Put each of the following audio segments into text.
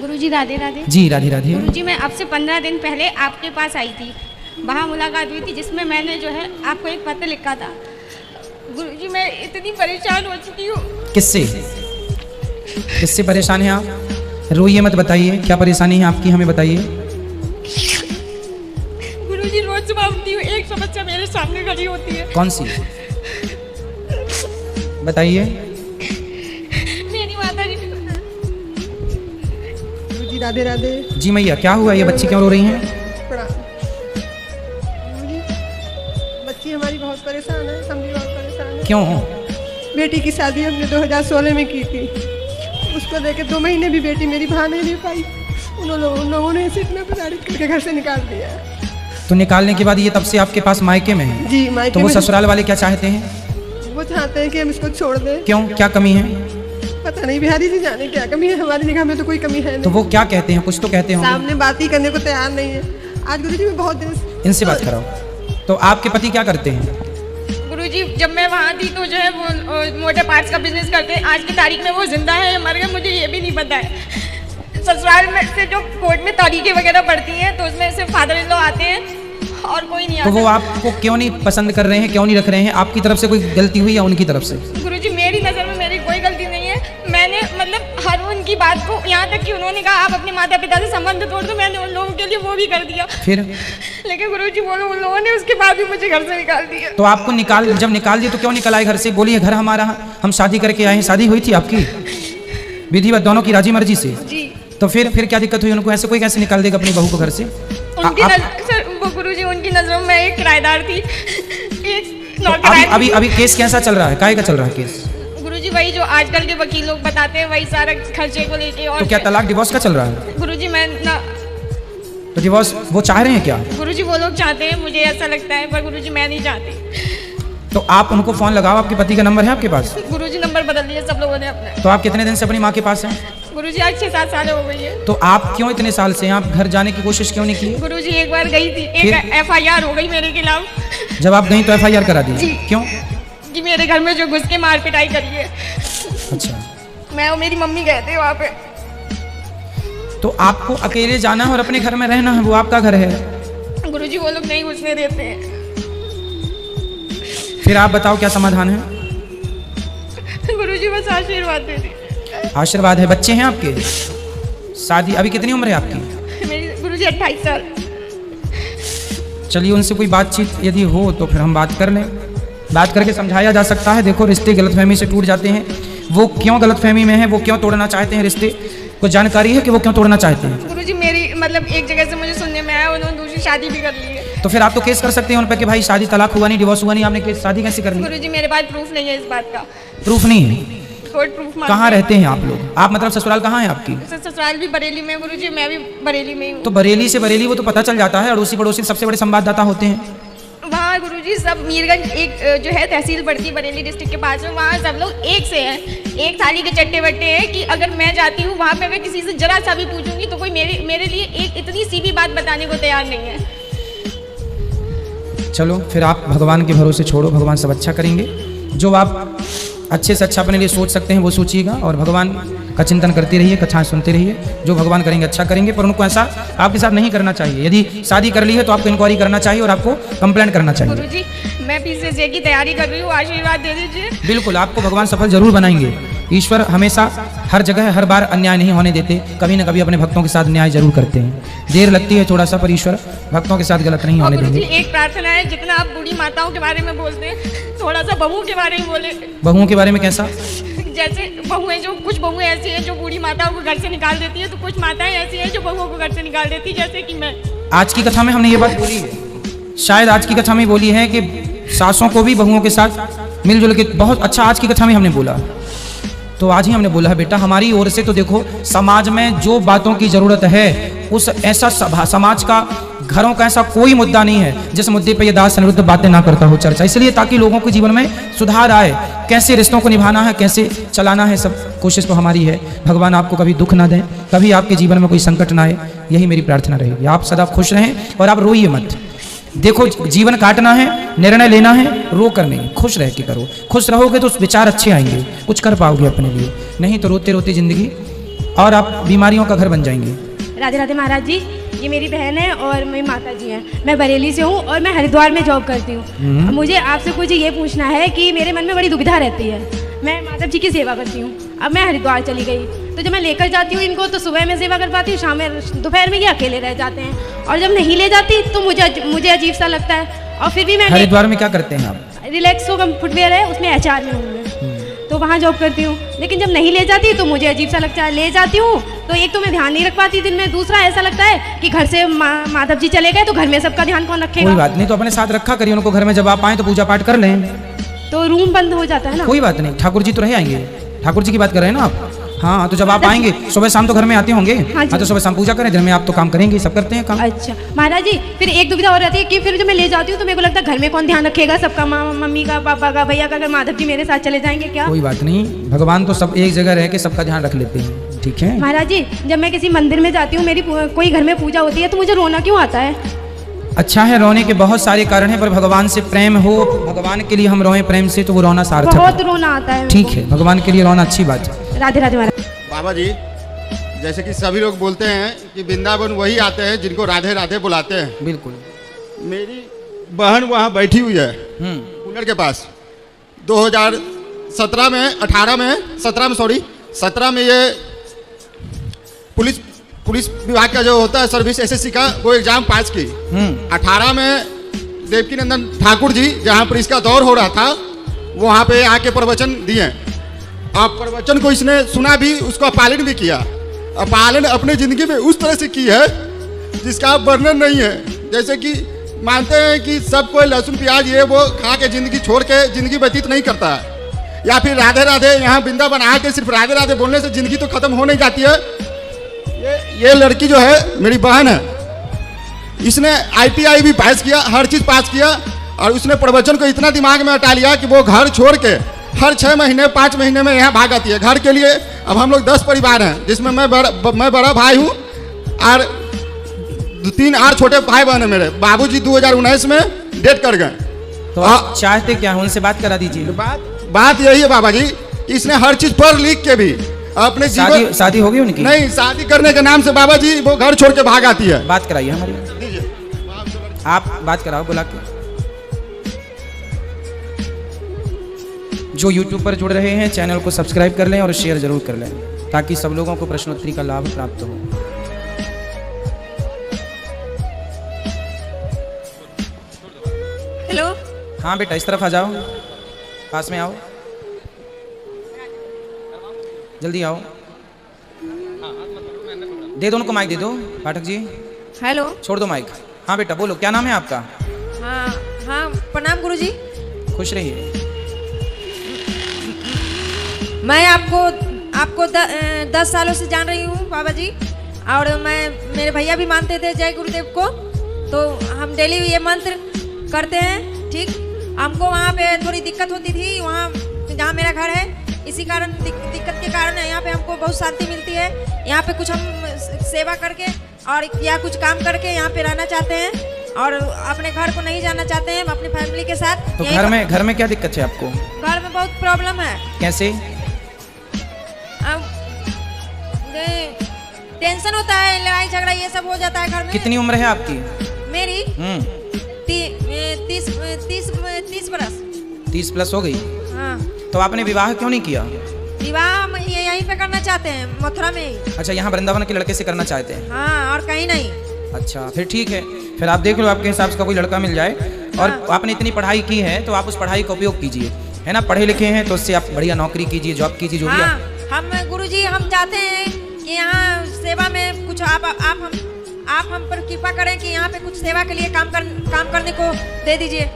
गुरुजी राधे राधे। जी राधे राधे। गुरुजी मैं आपसे 15 दिन पहले आपके पास आई थी, वहाँ मुलाकात हुई थी जिसमें मैंने जो है आपको एक पत्र लिखा था। गुरुजी मैं इतनी परेशान हो चुकी हूँ। किससे किससे परेशान हैं आप? रोइए मत, बताइए क्या परेशानी है आपकी, हमें बताइए। गुरुजी रोज सुबह उठती हूँ, एक समस्या मेरे सामने खड़ी होती है। कौन सी बताइए। मेरी माता जी। गुरुजी राधे राधे। जी मैया, क्या हुआ? ये बच्ची क्यों रो रही हैं? गुरुजी बच्ची हमारी बहुत परेशान है, हम भी बहुत परेशान है। क्यों? बेटी की शादी हमने 2016 में की थी, उसको लेके 2 महीने भी बेटी मेरी भाग नहीं पाई। उन लोगों ने इसे इतना प्रताड़ित करके घर से निकाल दिया। तो निकालने के बाद ये तब से आपके पास मायके में है? जी मायके तो वो में। ससुराल वाले क्या चाहते हैं? वो चाहते हैं कि हम इसको छोड़ दें। क्यों, क्या कमी है? पता नहीं, बिहारी जी जाने क्या कमी है, हमारी निगाह में तो कोई कमी है नहीं। तो वो क्या कहते हैं? कुछ तो कहते होंगे। सामने बात ही करने को तैयार नहीं है। आज गुरुजी मैं बहुत दिन इनसे बात कराओ। तो आपके पति क्या करते हैं? गुरुजी जब मैं वहाँ थी तो जो है वो मोटर पार्ट्स का बिजनेस करते हैं। आज की तारीख में वो जिंदा है या मर गए मुझे ये भी नहीं पता है। ससुराल में से जो कोर्ट में तारीखें वगैरह पड़ती हैं तो उसमें से फादर इन लॉ आते हैं और कोई नहीं आता। तो वो आपको क्यों नहीं पसंद कर रहे हैं, क्यों नहीं रख रहे हैं? आपकी तरफ से कोई गलती हुई या उनकी तरफ से? गुरुजी मेरी नज़र में मेरी कोई गलती नहीं है। मैंने मतलब हर उनकी बात को, यहाँ तक कि उन्होंने कहा आप अपने माता पिता से संबंध तोड़ दो, मैंने उन लोगों के लिए वो भी कर दिया। फिर? लेकिन गुरुजी बोलो उन लोगों ने उसके बाद भी मुझे घर से निकाल दिया। तो आपको जब निकाल दिया तो क्यों निकल आए घर से? बोलिए घर हमारा, हम शादी करके आए हैं। शादी हुई थी आपकी विधिवत, दोनों की राजी मर्जी से? जी। तो फिर क्या दिक्कत हुई? उनको ऐसे कोई कैसे निकाल देगा अपनी बहू को घर से? उनकी सर वो गुरुजी उनकी नजरों में एक किराएदार थी, एक अभी केस कैसा चल रहा है? काहे का चल रहा है केस? गुरुजी वही जो आजकल के वकील लोग बताते हैं, वही सारा खर्चे को लेके। और तो क्या तलाक डिवोर्स का चल रहा है? गुरुजी मैं ना, तो डिवोर्स वो चाह रहे हैं क्या? गुरुजी वो लोग चाहते हैं, मुझे ऐसा लगता है, पर गुरुजी मैं नहीं चाहती। तो आप उनको फोन लगाओ, आपके पति का नंबर है आपके पास? गुरुजी नंबर बदल दिए सब लोगों ने अपने। तो आप कितने दिन से अपनी माँ के पास हैं? गुरुजी आज 6-7 साल हो गई है। तो आप क्यों इतने साल से आप घर जाने की कोशिश क्यों नहीं की? गुरुजी एक बार गई थी, एक FIR हो गई मेरे खिलाफ। जब आप गई तो FIR करा दी? क्यों? जी मेरे घर में जो घुस के मार पिटाई करी है। अच्छा। मैं और मेरी मम्मी गए थे वहाँ पे। तो आपको अकेले जाना है और अपने घर में रहना है, वो आपका घर है। गुरुजी वो लोग नहीं घुसने देते हैं। फिर आप बताओ क्या समाधान है? गुरुजी बस आशीर्वाद दे दी। आशीर्वाद है। बच्चे हैं आपके? शादी अभी कितनी उम्र है आपकी? मेरी गुरुजी 28 साल। चलिए उनसे कोई बातचीत यदि हो तो फिर हम बात कर लें, बात करके समझाया जा सकता है। देखो रिश्ते गलतफहमी से टूट जाते हैं। वो क्यों गलतफहमी में है, वो क्यों तोड़ना चाहते हैं रिश्ते, कुछ जानकारी है कि वो क्यों तोड़ना चाहते हैं? गुरुजी मेरी मतलब एक जगह से मुझे सुनने में आया उन्होंने दूसरी शादी भी कर ली है। तो फिर आप तो केस कर सकते हैं उन पर कि भाई शादी तलाक हुआ नहीं, डिवोर्स हुआ नहीं, आपने केस शादी कैसे कर ली? गुरुजी मेरे पास प्रूफ नहीं है इस बात का। प्रूफ नहीं है? कोर्ट प्रूफ कहाँ रहते हैं आप लोग? आप मतलब ससुराल कहाँ है आपकी? ससुराल भी बरेली में गुरुजी, मैं भी बरेली में हूँ। तो बरेली से बरेली वो तो पता चल जाता है, अड़ोसी पड़ोसी सबसे बड़े संवाददाता होते हैं वहाँ गुरुजी। सब मीरगंज एक जो है तहसील पड़ती है बरेली डिस्ट्रिक्ट के पास में, वहाँ सब लोग एक से हैं, एक थाली के चट्टे बट्टे हैं कि अगर मैं जाती हूँ वहाँ पे अगर किसी से जरा सा भी पूछूंगी तो कोई मेरे लिए एक इतनी सी भी बात बताने को तैयार नहीं है। चलो फिर आप भगवान के भरोसे छोड़ो, भगवान सब अच्छा करेंगे। जो आप अच्छे से अच्छा अपने लिए सोच सकते हैं वो सोचिएगा और भगवान का चिंतन करते रहिए, कथाएं सुनते रहिए। जो भगवान करेंगे अच्छा करेंगे, पर उनको ऐसा आपके साथ नहीं करना चाहिए। यदि शादी कर ली है तो आपको इंक्वायरी करना चाहिए और आपको कंप्लेंट करना चाहिए। गुरुजी मैं PCCA की तैयारी कर रही हूँ, आशीर्वाद दे दीजिए। बिल्कुल, आपको भगवान सफल जरूर बनाएंगे। ईश्वर हमेशा हर जगह हर बार अन्याय नहीं होने देते, कभी न कभी अपने भक्तों के साथ न्याय जरूर करते हैं। देर लगती है थोड़ा सा, पर ईश्वर भक्तों के साथ गलत नहीं होने देंगे। एक प्रार्थना है, जितना आप बूढ़ी माताओं के बारे में बोलते हैं थोड़ा सा बहुओं के बारे में बोले। बहुओं के बारे में कैसा? जैसे बहुएं, जो कुछ बहुएं ऐसी हैं जो बूढ़ी माताओं को घर से निकाल देती हैं, तो कुछ माताएं ऐसी हैं जो बहुओं को घर से निकाल देती, जैसे कि मैं। आज की कथा में हमने ये बात बोली है, शायद आज की कथा में बोली है कि सासों को भी बहुओं के साथ मिलजुल के, बहुत अच्छा आज की कथा में हमने बोला। तो आज ही हमने बोला है बेटा, हमारी ओर से तो देखो समाज में जो बातों की जरूरत है उस ऐसा समाज का, घरों का ऐसा कोई मुद्दा नहीं है जिस मुद्दे पे ये दास अनिरुद्ध बातें ना करता हो चर्चा। इसलिए ताकि लोगों के जीवन में सुधार आए, कैसे रिश्तों को निभाना है, कैसे चलाना है, सब कोशिश तो हमारी है। भगवान आपको कभी दुख ना दें, कभी आपके जीवन में कोई संकट ना आए, यही मेरी प्रार्थना रहेगी। आप सदा खुश रहें और आप रोइए मत। देखो जीवन काटना है, निर्णय लेना है, रो कर नहीं, खुश रह के करो। खुश रहोगे तो विचार अच्छे आएंगे, कुछ कर पाओगे अपने लिए, नहीं तो रोते रोते जिंदगी और आप बीमारियों का घर बन जाएंगे। राधे राधे महाराज जी, ये मेरी बहन है और मेरी माता जी हैं। मैं बरेली से हूँ और मैं हरिद्वार में जॉब करती हूँ। मुझे आपसे कुछ ये पूछना है कि मेरे मन में बड़ी दुविधा रहती है। मैं माधव जी की सेवा करती हूँ। अब मैं हरिद्वार चली गई तो जब मैं लेकर जाती हूँ इनको तो सुबह में सेवा कर पाती हूँ, शाम में दोपहर में ये अकेले रह जाते हैं। और जब नहीं ले जाती तो मुझे अजीब सा लगता है। और फिर भी मैं हरिद्वार में क्या करते हैं आप? रिलैक्सो का फुटवेयर है, उसमें HR में हूँ मैं, तो वहाँ जॉब करती हूँ। लेकिन जब नहीं ले जाती तो मुझे अजीब सा लगता है। ले जाती हूँ तो एक तो मैं ध्यान नहीं रख पाती दिन में, दूसरा ऐसा लगता है कि घर से माधव जी चले गए तो घर में सबका ध्यान कौन रखेगा। कोई बात नहीं, तो अपने साथ रखा करिए उनको, घर में जब आप आए तो पूजा पाठ कर लें। तो रूम बंद हो जाता है ना। कोई बात नहीं, ठाकुर जी तो रहे आएंगे। ठाकुर जी की बात कर रहे हैं ना आप? हाँ, तो जब आप आएंगे सुबह शाम तो घर में आते होंगे। हाँ, तो सुबह शाम पूजा करें, दिन में आप तो काम करेंगे, सब करते हैं काम। अच्छा महाराज जी, फिर एक दुविधा और रहती है कि फिर जब मैं ले जाती हूँ तो मेरे को लगता है घर में कौन ध्यान रखेगा सबका, मम्मी का, पापा का, भैया का। अगर माधव जी मेरे साथ चले जाएंगे क्या? कोई बात नहीं, भगवान तो सब एक जगह रह के सबका ध्यान रख लेते हैं, ठीक है। महाराज जी, जब मैं किसी मंदिर में जाती हूँ, मेरी कोई घर में पूजा होती है तो मुझे रोना क्यों आता है? अच्छा है, रोने के बहुत सारे कारण हैं, पर भगवान से प्रेम हो, भगवान के लिए हम रोए प्रेम से, तो वो रोना सार्थक बहुत है। रोना आता है। ठीक है, भगवान के लिए रोना अच्छी बात है। राधे राधे महाराज। बाबा जी, जैसे कि सभी लोग बोलते हैं कि वृंदावन वही आते हैं जिनको राधे राधे बुलाते हैं। बिल्कुल। मेरी बहन वहाँ बैठी हुई है कूलर के पास। 2017 में 17 में ये पुलिस विभाग का जो होता है सर्विस SSC का, वो एग्जाम पास की। 18 में देवकी नंदन ठाकुर जी, जहाँ पर इसका दौर हो रहा था, वहाँ पे आके प्रवचन दिए। अब प्रवचन को इसने सुना भी, उसका पालन भी किया। अब पालन अपने ज़िंदगी में उस तरह से की है जिसका वर्णन नहीं है। जैसे कि मानते हैं कि सब कोई लहसुन प्याज ये वो खा के ज़िंदगी छोड़ के ज़िंदगी व्यतीत नहीं करता है, या फिर राधे राधे यहाँ वृंदावन आके सिर्फ राधे राधे बोलने से ज़िंदगी तो ख़त्म हो नहीं जाती है। ये लड़की जो है मेरी बहन है, इसने ITI भी पास किया, हर चीज़ पास किया, और उसने प्रवचन को इतना दिमाग में हटा लिया कि वो घर छोड़ के हर 6 महीने 5 महीने में यहाँ भाग आती है घर के लिए। अब हम लोग 10 परिवार हैं, जिसमें मैं बड़ा भाई हूँ और 3 और छोटे भाई बहन है मेरे। बाबूजी 2019 में डेथ कर गए। तो आप चाहते क्या है, उनसे बात करा दीजिए। बात यही है बाबा जी, इसने हर चीज़ पढ़ लिख के भी अपने जीवन। शादी होगी उनकी? नहीं, शादी करने के नाम से बाबा जी वो घर छोड़ के भाग आती है। बात कराइए हमारी, आप बात कराओ बुला के। जो YouTube पर जुड़ रहे हैं चैनल को सब्सक्राइब कर लें और शेयर जरूर कर लें, ताकि सब लोगों को प्रश्नोत्तरी का लाभ प्राप्त हो। हेलो। हाँ बेटा, इस तरफ आ जाओ, पास में आओ, जल्दी आओ। दे दो उनको माइक, दे दो पाठक जी। हेलो। छोड़ दो माइक। हाँ बेटा बोलो, क्या नाम है आपका? हाँ प्रणाम गुरुजी। खुश रहिए। मैं आपको 10 सालों से जान रही हूँ बाबा जी, और मेरे भैया भी मानते थे जय गुरुदेव को, तो हम डेली ये मंत्र करते हैं। ठीक, हमको वहाँ पे थोड़ी दिक्कत होती थी, वहाँ जहाँ मेरा घर है, इसी कारण दिक्कत के कारण यहाँ पे हमको बहुत शांति मिलती है। यहाँ पे कुछ हम सेवा करके और या कुछ काम करके यहाँ पे रहना चाहते हैं, और अपने घर को नहीं जाना चाहते हैं, अपनी फैमिली के साथ। तो घर में क्या दिक्कत है आपको? घर में बहुत प्रॉब्लम है। कैसे? टेंशन होता है, लड़ाई झगड़ा ये सब हो जाता है घर में। कितनी उम्र है आपकी? मेरी 30 बरस। 30 प्लस हो गई? हाँ। तो आपने विवाह क्यों नहीं किया? विवाह हम यहीं पे करना चाहते हैं, मथुरा में ही। अच्छा, यहाँ वृंदावन के लड़के से करना चाहते हैं? हाँ, और कहीं नहीं। अच्छा, फिर ठीक है, फिर आप देख लो आपके हिसाब से कोई लड़का मिल जाए। और आपने इतनी पढ़ाई की है तो आप उस पढ़ाई का उपयोग कीजिए, है ना? पढ़े लिखे हैं तो उससे आप बढ़िया नौकरी कीजिए, जॉब कीजिए, जो भी हाँ, हम गुरुजी हम चाहते हैं कि यहाँ सेवा में कुछ आप हम पर कृपा करें कि यहाँ पे कुछ सेवा के लिए काम करने को दे दीजिए।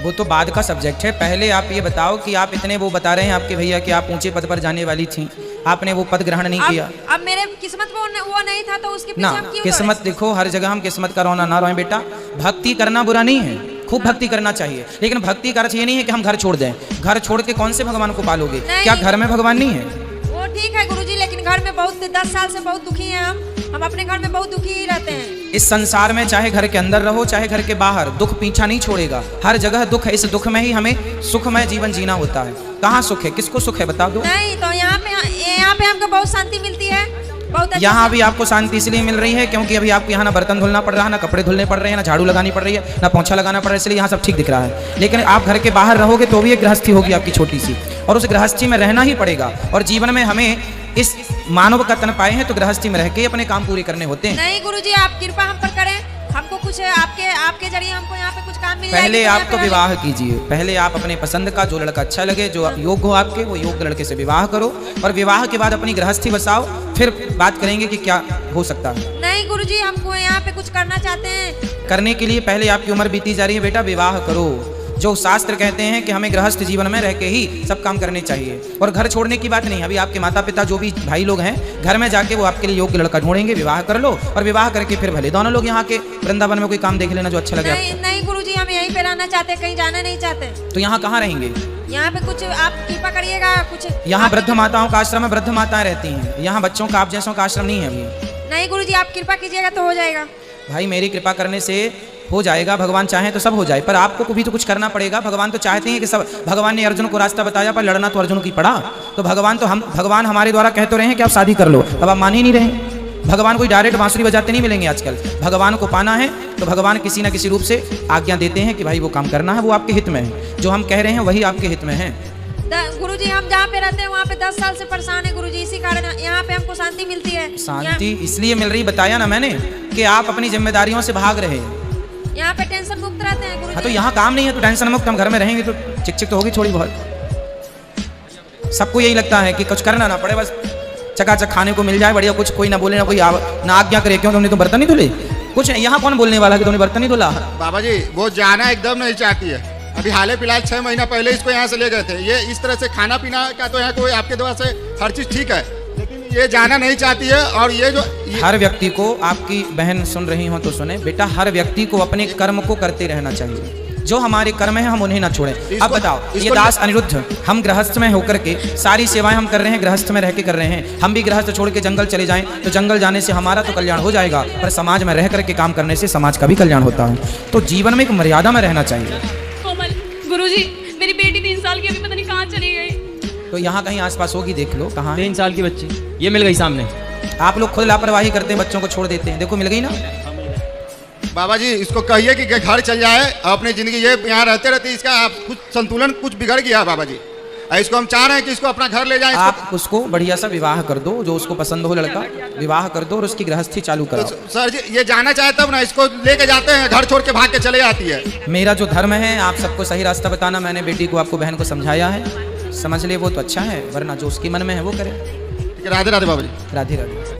वो तो बाद का सब्जेक्ट है, पहले आप ये बताओ कि आप इतने वो बता रहे हैं आपके भैया कि आप ऊंचे पद पर जाने वाली थी, आपने वो पद ग्रहण नहीं किया। अब मेरे किस्मत में वो नहीं था, तो उसके पीछे ना हम क्यों किस्मत दौड़े? देखो, हर जगह हम किस्मत का रोना ना रोएं बेटा। भक्ति करना बुरा नहीं है, खूब भक्ति करना चाहिए, लेकिन भक्ति का अर्थ ये नहीं है कि हम घर छोड़ दें। घर छोड़ के कौन से भगवान को पालोगे? क्या घर में भगवान नहीं है? वो ठीक है गुरुजी, लेकिन घर में बहुत 10 साल से बहुत दुखी हैं हम अपने घर में बहुत दुखी ही रहते हैं। इस संसार में चाहे घर के अंदर रहो चाहे घर के बाहर, दुख पीछा नहीं छोड़ेगा। हर जगह दुख है, इस दुख में ही हमें सुखमय जीवन जीना होता है। कहाँ सुख है, किसको सुख है बता दो। नहीं, तो यहाँ पे हमको बहुत शांति मिलती है। बहुत अच्छा यहाँ भी आपको शांति इसलिए मिल रही है क्योंकि अभी आपको यहाँ ना बर्तन धुलना पड़ रहा है, ना कपड़े धुलने पड़ रहे हैं, ना झाड़ू लगानी पड़ रही है, ना पोंछा लगाना पड़ रहा है, इसलिए यहाँ सब ठीक दिख रहा है। लेकिन आप घर के बाहर रहोगे तो भी एक गृहस्थी होगी आपकी छोटी सी, और उस गृहस्थी में रहना ही पड़ेगा। और जीवन में हमें इस मानव का तन पाए हैं तो गृहस्थी में रह के अपने काम पूरे करने होते हैं। नहीं गुरुजी, आप कृपा हम पर करें, हमको कुछ आपके जरिए हमको यहाँ पे कुछ काम मिल जाएगा। पहले आप तो विवाह कीजिए, पहले आप अपने पसंद का जो लड़का अच्छा लगे, जो योग्य हो आपके, वो योग्य लड़के से विवाह करो, और विवाह के बाद अपनी गृहस्थी बसाओ, फिर बात करेंगे कि क्या हो सकता है। नहीं गुरुजी, हमको यहाँ पे कुछ करना चाहते हैं। करने के लिए पहले आपकी उम्र बीती जा रही है बेटा, विवाह करो। जो शास्त्र कहते हैं कि हमें गृहस्थ जीवन में रह के ही सब काम करने चाहिए, और घर छोड़ने की बात नहीं। अभी आपके माता पिता जो भी भाई लोग हैं, घर में जाके वो आपके लिए योग्य लड़का ढूंढेंगे, विवाह कर लो, और विवाह करके फिर भले दोनों लोग यहाँ के वृंदावन में कोई काम देख लेना जो अच्छा लगे नहीं नहीं गुरुजी, हम यहीं पे रहना चाहते, कहीं जाना नहीं चाहते। तो यहाँ कहाँ रहेंगे? यहाँ पे कुछ आप कृपा करिएगा कुछ। यहाँ वृद्ध माताओं का आश्रम है, वृद्ध माताएं रहती हैं यहाँ, बच्चों का आप जैसों का आश्रम नहीं है अभी। नहीं गुरुजी, आप कृपा कीजिएगा तो हो जाएगा। भाई मेरी कृपा करने से हो जाएगा, भगवान चाहे तो सब हो जाए, पर आपको भी तो कुछ करना पड़ेगा। भगवान तो चाहते हैं कि सब, भगवान ने अर्जुन को रास्ता बताया पर लड़ना तो अर्जुन की पड़ा। तो भगवान हमारे द्वारा कह तो रहे हैं कि आप शादी कर लो, अब आप मान ही नहीं रहे। भगवान कोई डायरेक्ट बांसुरी बजाते नहीं मिलेंगे आजकल। भगवान को पाना है तो भगवान किसी न किसी रूप से आज्ञा देते हैं कि भाई वो काम करना है, वो आपके हित में है, जो हम कह रहे हैं वही आपके हित में है। गुरुजी, हम जहाँ पे रहते हैं वहाँ पे 10 साल से परेशान है गुरुजी, इसी कारण यहाँ पे हमको शांति मिलती है। शांति इसलिए मिल रही, बताया ना मैंने, कि आप अपनी जिम्मेदारियों से भाग रहे हैं। यहाँ पे टेंशन मुक्त रहते हैं गुरुजी। हाँ, तो यहाँ काम नहीं है तो टेंशन मुक्त, हम घर में रहेंगे तो चिक चिक तो होगी थोड़ी बहुत। सबको यही लगता है कि कुछ करना ना पड़े, बस चकाचक खाने को मिल जाए, बढ़िया, कुछ कोई ना बोले, ना कोई ना आज्ञा करे, क्यों तुमने तो बर्तन नहीं धुले। कुछ यहाँ कौन बोलने वाला कि तुमने बर्तन नहीं धुला। बाबा जी, वो जाना एकदम नहीं चाहती है। अभी हाल फिलहाल 6 महीना पहले इसको यहाँ से ले गए थे। ये इस तरह से खाना पीना का तो यहाँ कोई आपके द्वारा से हर चीज़ ठीक है, लेकिन ये जाना नहीं चाहती है। और ये जो हर व्यक्ति को, आपकी बहन सुन रही हो तो सुने बेटा, हर व्यक्ति को अपने कर्म को करते रहना चाहिए। जो हमारे कर्म है हम उन्हें ना छोड़ें। अब बताओ, ये दास अनिरुद्ध, हम गृहस्थ में होकर के सारी सेवाएं हम कर रहे हैं, गृहस्थ में रह के कर रहे हैं। हम भी गृहस्थ छोड़ के जंगल चले जाएं तो जंगल जाने से हमारा तो कल्याण हो जाएगा, पर समाज में रह करके काम करने से समाज का भी कल्याण होता है। तो जीवन में एक मर्यादा में रहना चाहिए। कोमल, गुरुजी, मेरी बेटी 3 साल की अभी पता नहीं कहाँ चली गई। तो यहाँ कहीं आसपास होगी, देख लो कहाँ है। 3 साल की बच्ची, ये मिल गई सामने। आप लोग खुद लापरवाही करते हैं, बच्चों को छोड़ देते हैं। देखो मिल गई ना। बाबा जी, इसको कहिए कि घर चल जाए, अपनी जिंदगी ये यहाँ रहते रहते इसका कुछ संतुलन कुछ बिगड़ गया बाबा जी। इसको हम चाह रहे हैं कि इसको अपना घर ले जाएं। आप उसको बढ़िया सा विवाह कर दो, जो उसको पसंद हो लड़का, विवाह कर दो और उसकी गृहस्थी चालू कराओ। तो सर जी, ये जाना चाहे तब ना, इसको लेके जाते हैं, घर छोड़ के भाग के चले आती है। मेरा जो धर्म है आप सबको सही रास्ता बताना। मैंने बेटी को, आपको बहन को समझाया है, समझ ले वो तो अच्छा है, वरना जो उसके मन में है वो करे। राधे राधे बाबा जी। राधे राधे।